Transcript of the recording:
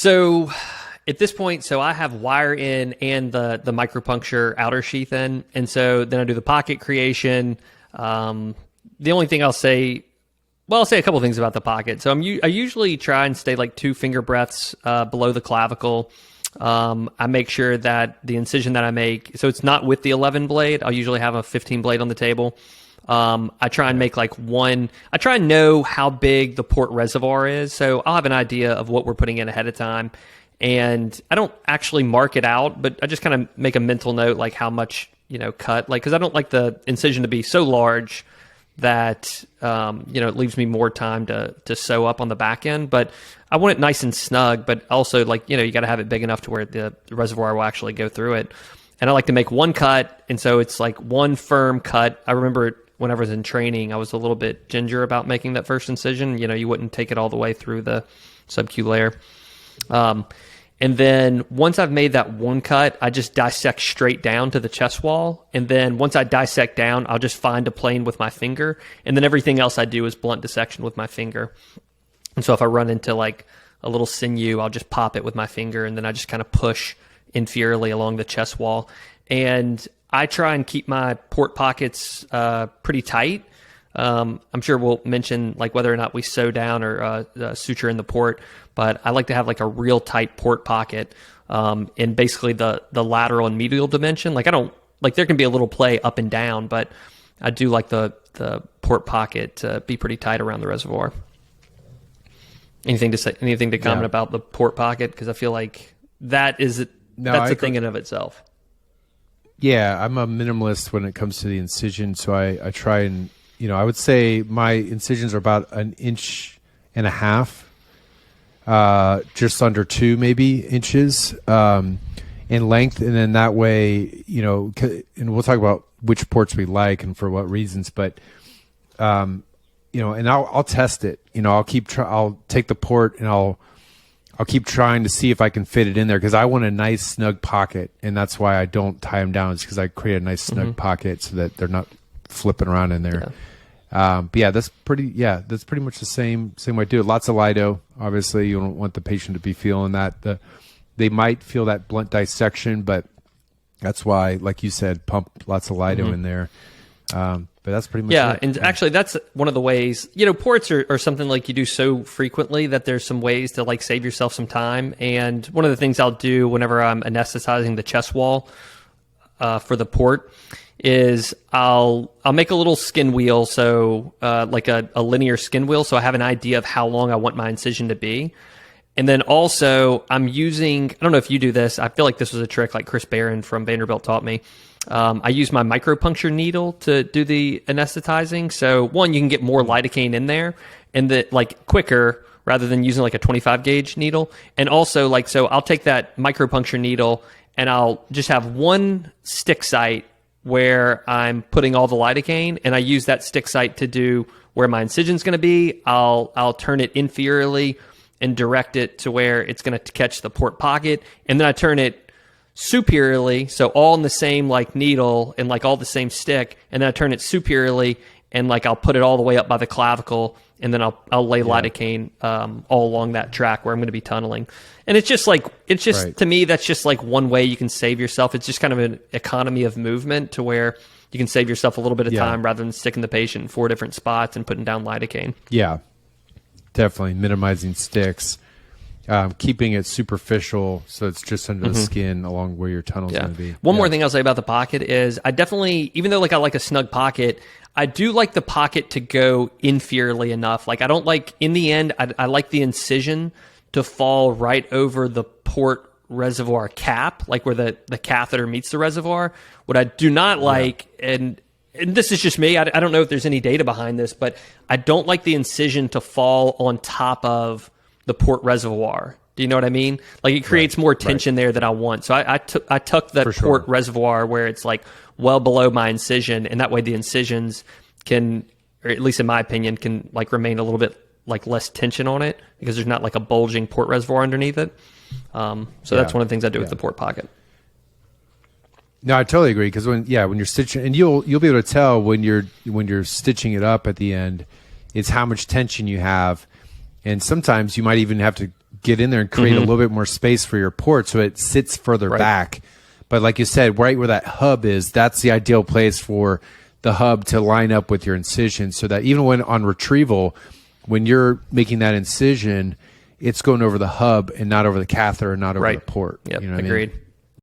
So at this point, so I have wire in and the micropuncture outer sheath in. And so then I do the pocket creation. The only thing I'll say a couple things about the pocket. So I usually try and stay like 2 finger breaths below the clavicle. I make sure that the incision that I make, so it's not with the 11 blade. I'll usually have a 15 blade on the table. I try and make like I try and know how big the port reservoir is. So I'll have an idea of what we're putting in ahead of time. And I don't actually mark it out, but I just kind of make a mental note, like how much, cut, like, cause I don't like the incision to be so large that, it leaves me more time to sew up on the back end, but I want it nice and snug, but also like, you got to have it big enough to where the reservoir will actually go through it. And I like to make one cut. And so it's like one firm cut. I remember whenever I was in training, I was a little bit ginger about making that first incision. You wouldn't take it all the way through the subQ layer. And then once I've made that one cut, I just dissect straight down to the chest wall. And then once I dissect down, I'll just find a plane with my finger. And then everything else I do is blunt dissection with my finger. And so if I run into like a little sinew, I'll just pop it with my finger. And then I just kind of push inferiorly along the chest wall. And I try and keep my port pockets pretty tight. I'm sure we'll mention like whether or not we sew down or suture in the port, but I like to have like a real tight port pocket in basically the lateral and medial dimension. Like I don't like there can be a little play up and down, but I do like the port pocket to be pretty tight around the reservoir. Anything to comment about the port pocket? Because I feel like that's a thing in of itself. Yeah, I'm a minimalist when it comes to the incision, so I try and I would say my incisions are about 1.5 inches, just under 2 maybe inches in length, and then that way, and we'll talk about which ports we like and for what reasons, but and I'll test it. I'll take the port and I'll keep trying to see if I can fit it in there because I want a nice snug pocket, and that's why I don't tie them down. It's because I create a nice snug pocket so that they're not flipping around in there. But yeah, that's pretty much the same way to do it. Lots of Lido. Obviously, you don't want the patient to be feeling that. They might feel that blunt dissection, but that's why, like you said, pump lots of Lido in there. But that's pretty much it. And actually that's one of the ways, ports are something like you do so frequently that there's some ways to like save yourself some time. And one of the things I'll do whenever I'm anesthetizing the chest wall for the port is I'll make a little skin wheel, so like a linear skin wheel, so I have an idea of how long I want my incision to be. And then also I'm using, I don't know if you do this, I feel like this was a trick like Chris Barron from Vanderbilt taught me. I use my micropuncture needle to do the anesthetizing. So one, you can get more lidocaine in there and quicker rather than using like a 25 gauge needle. And also so I'll take that micropuncture needle and I'll just have one stick site where I'm putting all the lidocaine, and I use that stick site to do where my incision's going to be. I'll turn it inferiorly and direct it to where it's going to catch the port pocket, and then I turn it superiorly, so all in the same needle and all the same stick, and then I turn it superiorly and I'll put it all the way up by the clavicle, and then I'll lay lidocaine all along that track where I'm going to be tunneling. And it's just right. To me, that's just one way you can save yourself. It's just kind of an economy of movement to where you can save yourself a little bit of time rather than sticking the patient in 4 different spots and putting down lidocaine. Yeah, definitely minimizing sticks, keeping it superficial so it's just under the skin along where your tunnel's going to be. One more thing I'll say about the pocket is I definitely, even though I like a snug pocket, I do like the pocket to go inferiorly enough. I don't like, in the end, I like the incision to fall right over the port reservoir cap, where the catheter meets the reservoir. What I do not like, and this is just me, I don't know if there's any data behind this, but I don't like the incision to fall on top of the port reservoir. Do you know what I mean? It creates more tension there than I want. So I tuck that port reservoir where it's well below my incision, and that way the incisions can, or at least in my opinion, can remain a little bit less tension on it because there's not a bulging port reservoir underneath it. So that's one of the things I do with the port pocket. No, I totally agree, because when you're stitching, and you'll be able to tell when you're stitching it up at the end, it's how much tension you have, and sometimes you might even have to get in there and create a little bit more space for your port so it sits further back. But like you said, right where that hub is, that's the ideal place for the hub to line up with your incision, so that even when on retrieval, when you're making that incision, it's going over the hub and not over the catheter and not over the port. Yep, you know what agreed. I mean?